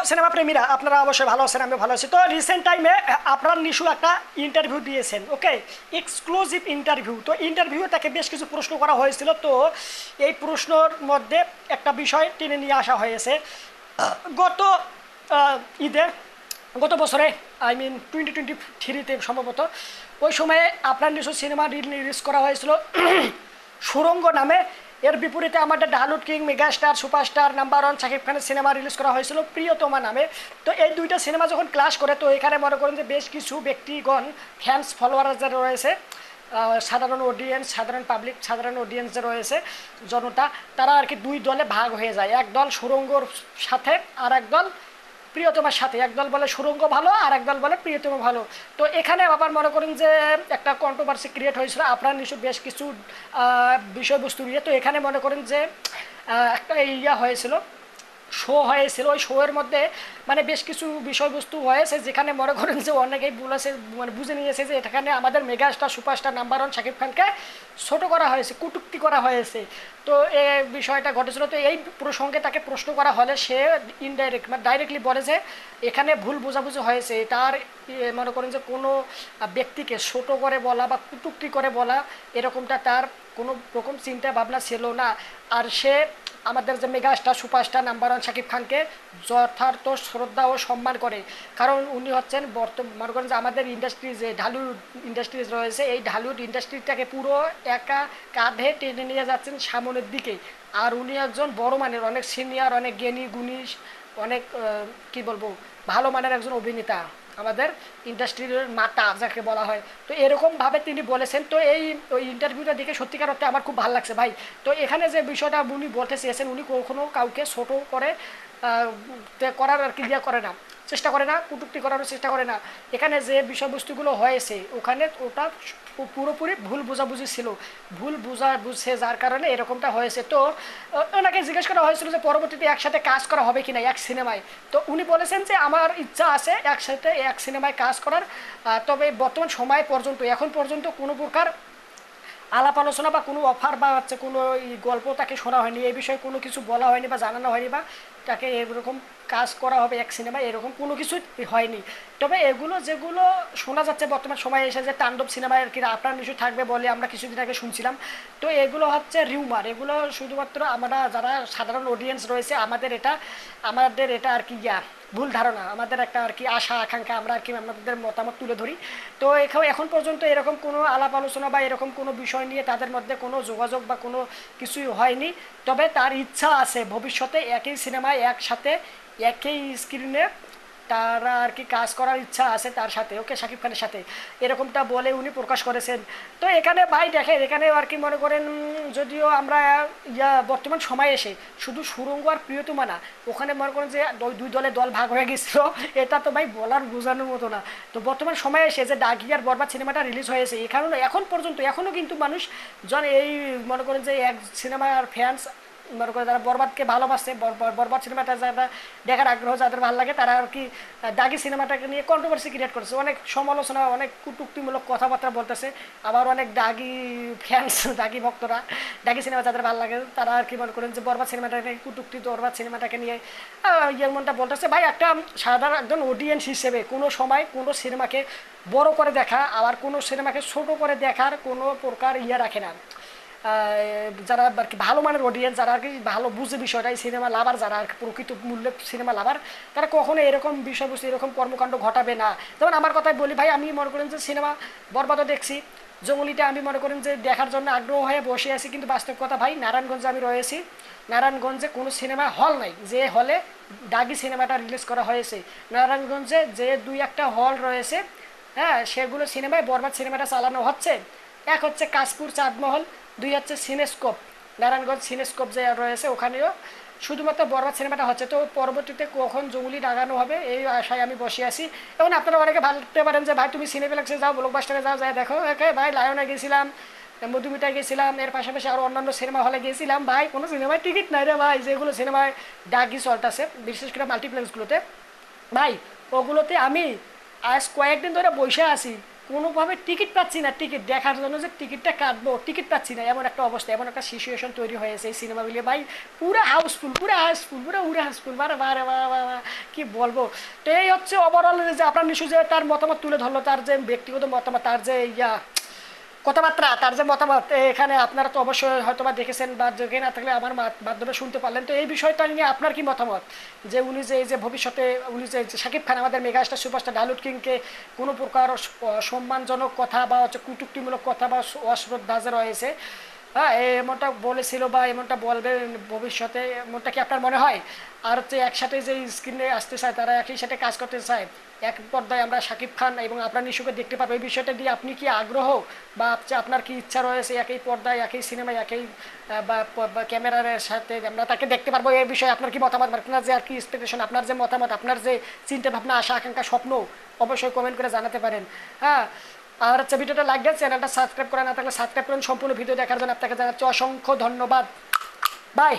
Cinema প্রেমীরা আপনারা অবশ্যই ভালো আছেন, আমি ভালো আছি। তো রিসেন্ট টাইমে আপনার নিশু একটা ইন্টারভিউ দিয়েছেন, ওকে, এক্সক্লুসিভ ইন্টারভিউ। তো ইন্টারভিউ তাকে বেশ কিছু প্রশ্ন করা হয়েছিল। তো এই প্রশ্নর মধ্যে একটা বিষয় টেনে নিয়ে আসা হয়েছে। গত ঈদে, গত বছরে, আই মিন 2023-তে সম্ভবত, ওই সময়ে আপনার নিশু সিনেমা রিলিজ করা হয়েছিল সুরঙ্গ নামে। এর বিপরীতে আমাদের ঢালুট king, megastar, superstar, number one Shakib খানের সিনেমা রিলিজ করা হয়েছিল প্রিয়তমা নামে। তো এই দুইটা সিনেমা যখন ক্লাশ করে, তো এখানে মনে করেন যে বেশ কিছু ব্যক্তিগণ, ফ্যান্স ফলোয়ার যারা রয়েছে, সাধারণ অডিয়েন্স, সাধারণ পাবলিক, সাধারণ অডিয়েন্স যে রয়েছে, জনতা, তারা আর কি দুই দলে ভাগ হয়ে যায়। এক দল সুরঙ্গর সাথে, আর এক দল প্রিয়তমার সাথে। একদল বলে সুরঙ্গ ভালো, আর একদল বলে প্রিয়তমা ভালো। তো এখানে আবার মনে করেন যে একটা কন্ট্রোভার্সি ক্রিয়েট হয়েছিল আপনার নিশ্চয় বেশ কিছু বিষয়বস্তু নিয়ে। তো এখানে মনে করেন যে একটা ইয়া হয়েছিল, শো হয়েছিল। ওই শোয়ের মধ্যে মানে বেশ কিছু বিষয়বস্তু হয়েছে যেখানে মনে করেন যে অনেকেই বলেছে, মানে বুঝে নিয়েছে যে এখানে আমাদের megastar, superstar, number one Shakib খানকে ছোটো করা হয়েছে, কটূক্তি করা হয়েছে। তো এই বিষয়টা ঘটেছিল। তো এই প্রসঙ্গে তাকে প্রশ্ন করা হলে সে ইনডাইরেক্ট মানে ডাইরেক্টলি বলে যে এখানে ভুল বোঝাবুঝি হয়েছে। তার মনে করেন যে কোনো ব্যক্তিকে ছোট করে বলা বা কটূক্তি করে বলা, এরকমটা তার কোনো রকম চিন্তা ভাবনা ছিল না। আর সে আমাদের যে megastar, superstar, number one Shakib খানকে যথার্থ শ্রদ্ধা ও সম্মান করে। কারণ উনি হচ্ছেন মনে করেন যে আমাদের ইন্ডাস্ট্রি, যে ঢালিউড ইন্ডাস্ট্রিজ রয়েছে, এই ঢালিউড ইন্ডাস্ট্রিটাকে পুরো একা কাঁধে টেনে নিয়ে যাচ্ছেন সামনের দিকে। আর উনি একজন বড় মানের, অনেক সিনিয়র, অনেক জ্ঞানী গুণী, অনেক কি বলবো, ভালো মানের একজন অভিনেতা, আমাদের ইন্ডাস্ট্রির মাতা যাকে বলা হয়। তো এরকমভাবে তিনি বলেছেন। তো এই ওই ইন্টারভিউটা দেখে সত্যিকার অর্থে আমার খুব ভালো লাগছে ভাই। তো এখানে যে বিষয়টা উনি বলতে চেয়েছেন, উনি কখনো কাউকে ছোটো করে করার আর কি ইয়ে করে না, চেষ্টা করে না, কটূক্তি করারও চেষ্টা করে না। এখানে যে বিষয়বস্তুগুলো হয়েছে ওখানে ওটা পুরোপুরি ভুল বোঝাবুঝি ছিল, ভুল বুঝছে, যার কারণে এরকমটা হয়েছে। তো ওনাকে জিজ্ঞেস করা হয়েছিল যে পরবর্তীতে একসাথে কাজ করা হবে কিনা এক সিনেমায়। তো উনি বলেছেন যে আমার ইচ্ছা আছে একসাথে এক সিনেমায় কাজ করার, তবে বর্তমান সময় পর্যন্ত, এখন পর্যন্ত কোনো প্রকার আলাপ আলোচনা বা কোনো অফার বা হচ্ছে কোনো গল্প তাকে শোনা হয়নি, এই বিষয়ে কোনো কিছু বলা হয়নি বা জানানো হয়নি, বা তাকে এরকম কাজ করা হবে এক সিনেমায়, এরকম কোনো কিছুই হয়নি। তবে এগুলো যেগুলো শোনা যাচ্ছে বর্তমান সময়ে এসে, যে তাণ্ডব সিনেমায় আর কি আপনার নিশ্চয়ই থাকবে বলে আমরা কিছুদিন আগে শুনছিলাম। তো এগুলো হচ্ছে রিউমার, এগুলো শুধুমাত্র আমরা যারা সাধারণ অডিয়েন্স রয়েছে আমাদের এটা আর কি ভুল ধারণা, আমাদের একটা আর কি আশা আকাঙ্ক্ষা, আমরা আর কি আমাদের মতামত তুলে ধরি। তো এখন পর্যন্ত এরকম কোনো আলাপ আলোচনা বা এরকম কোনো বিষয় নিয়ে তাদের মধ্যে কোনো যোগাযোগ বা কোনো কিছুই হয়নি। তবে তার ইচ্ছা আছে ভবিষ্যতে একই সিনেমায় একসাথে একই স্ক্রিনে তারা আর কি কাজ করার ইচ্ছা আছে তার সাথে, ওকে, শাকিব খানের সাথে, এরকমটা বলে উনি প্রকাশ করেছেন। তো এখানে ভাই দেখেন, এখানে আর কি মনে করেন যদিও আমরা বর্তমান সময়ে এসে শুধু সুরঙ্গ আর প্রিয়তমা না, ওখানে মনে করেন যে দুই দলে দল ভাগ হয়ে গেছিল, এটা তো ভাই বলার বোঝানোর মতো না। তো বর্তমান সময়ে এসে যে দাগি আর বরবাদ সিনেমাটা রিলিজ হয়েছে, এখানে এখন পর্যন্ত এখনও কিন্তু মানুষ জন এই মনে করেন যে এক সিনেমার ফ্যান্স, মনে করে যারা বরবাদকে ভালোবাসে, বরবাদ সিনেমাটা যারা দেখার আগ্রহ যাদের ভালো লাগে, তারা আর কি দাগি সিনেমাটাকে নিয়ে কন্ট্রোভার্সি ক্রিয়েট করেছে, অনেক সমালোচনা, অনেক কটূক্তিমূলক কথাবার্তা বলতেছে। আবার অনেক দাগি ফ্যান্স, দাগি ভক্তরা, দাগি সিনেমা যাদের ভালো লাগে, তারা আর কি মনে করেন যে বরবাদ সিনেমাটাকে কটূক্তি, বরবাদ সিনেমাটাকে নিয়ে মনটা বলতেছে। ভাই একটা সাধারণ একজন অডিয়েন্স হিসেবে কোনো সময় কোনো সিনেমাকে বড় করে দেখা, আবার কোনো সিনেমাকে ছোট করে দেখার কোনো প্রকার রাখে না। যারা আর কি ভালো মানের অডিয়েন্স, যারা আর কি ভালো বুঝে বিষয়টা, সিনেমা লাভার, যারা আর কি প্রকৃত মূল্যে সিনেমা লাভার, তারা কখনো এরকম বিষয়বস্তু, এরকম কর্মকাণ্ড ঘটাবে না। যেমন আমার কথাই বলি ভাই, আমি মনে করেন যে সিনেমা বরবাদও দেখছি, জঙ্গলিটা আমি মনে করেন যে দেখার জন্য আগ্রহ হয়ে বসে আছি। কিন্তু বাস্তব কথা ভাই, নারায়ণগঞ্জে আমি রয়েছি, নারায়ণগঞ্জে কোনো সিনেমা হল নাই যে হলে দাগি সিনেমাটা রিলিজ করা হয়েছে। নারায়ণগঞ্জে যে দুই একটা হল রয়েছে, হ্যাঁ, সেগুলো সিনেমায় বরবাদ সিনেমাটা চালানো হচ্ছে। এক হচ্ছে কাশপুর চাঁদমহল, দুই হচ্ছে সিনেস্কোপ, নারায়ণগঞ্জ সিনেস্কোপ যে রয়েছে ওখানেও শুধুমাত্র বরবাদ সিনেমাটা হচ্ছে। তো পরবর্তীতে কখন জঙ্গলি লাগানো হবে এই আশায় আমি বসে আছি। এবং আপনারা অনেকে ভাবতে পারেন যে ভাই তুমি সিনেপ্লেক্সে যাও, ব্লকবাস্টারে যাও, যাই দেখো, ওকে ভাই, লায়নে গেছিলাম, মধুমিতায় গেছিলাম, এর পাশাপাশি আরও অন্যান্য সিনেমা হলে গেছিলাম। ভাই কোনো সিনেমায় টিকিট নাই রে ভাই, যেগুলো সিনেমায় ডাকি চলতেছে বিশেষ করে মাল্টিপ্লেক্সগুলোতে, ভাই ওগুলোতে আমি আজ কয়েকদিন ধরে বসে আছি, কোনোভাবে টিকিট পাচ্ছি না, টিকিট দেখার জন্য যে টিকিটটা কাটবো টিকিট পাচ্ছি না, এমন একটা অবস্থা, এমন একটা সিচুয়েশন তৈরি হয়েছে এই সিনেমা মিলিয়ে ভাই। পুরো হাউসফুল, পুরো হাউসফুল, পুরো উড়ে হাউসফুল, বারে বারে কি বলবো। তো এই হচ্ছে ওভারঅল যে আপনার নিশু যে তার মতামত তুলে ধরলো, তার যে ব্যক্তিগত মতামত, তার যে কথাবার্তা, তার যে মতামত, এখানে আপনারা তো অবশ্যই হয়তো বা দেখেছেন বা দেখে না থাকলে আমার মাধ্যমে শুনতে পারলেন। তো এই বিষয়টা নিয়ে আপনার কি মতামত, যে উনি যে এই যে ভবিষ্যতে উনি যে শাকিব খান আমাদের মেগাস্টার সুপারস্টার ডালিউড কিংকে কোনো প্রকার সম্মানজনক কথা বা হচ্ছে কটূক্তিমূলক কথা বা অশ্রদ্ধা যে রয়েছে, হ্যাঁ এমনটা বলেছিল বা এমনটা বলবে ভবিষ্যতে, এমনটা কি আপনার মনে হয়? আর হচ্ছে একসাথে যে স্ক্রিনে আসতে চায়, তারা একই সাথে কাজ করতে চায়, এক পর্দায় আমরা শাকিব খান এবং আপনার নিশুকে দেখতে পাবো, এই বিষয়টা দিয়ে আপনি কি আগ্রহ বা আপনার কি ইচ্ছা রয়েছে একই পর্দায় একই সিনেমায় একই বা ক্যামেরার সাথে আমরা তাকে দেখতে পারবো, এই বিষয়ে আপনার কি মতামত, আপনার যে আর কি এক্সপেকটেশন, আপনার যে মতামত, আপনার যে চিন্তা ভাবনা, আশা আকাঙ্ক্ষা, স্বপ্ন, অবশ্যই কমেন্ট করে জানাতে পারেন। হ্যাঁ, আর হচ্ছে ভিডিওটা লাইক দেন, চ্যানেলটা সাবস্ক্রাইব করা না থাকলে সাবস্ক্রাইব করুন। সম্পূর্ণ ভিডিও দেখার জন্য আপনাকে জানাচ্ছি অসংখ্য ধন্যবাদ। বাই।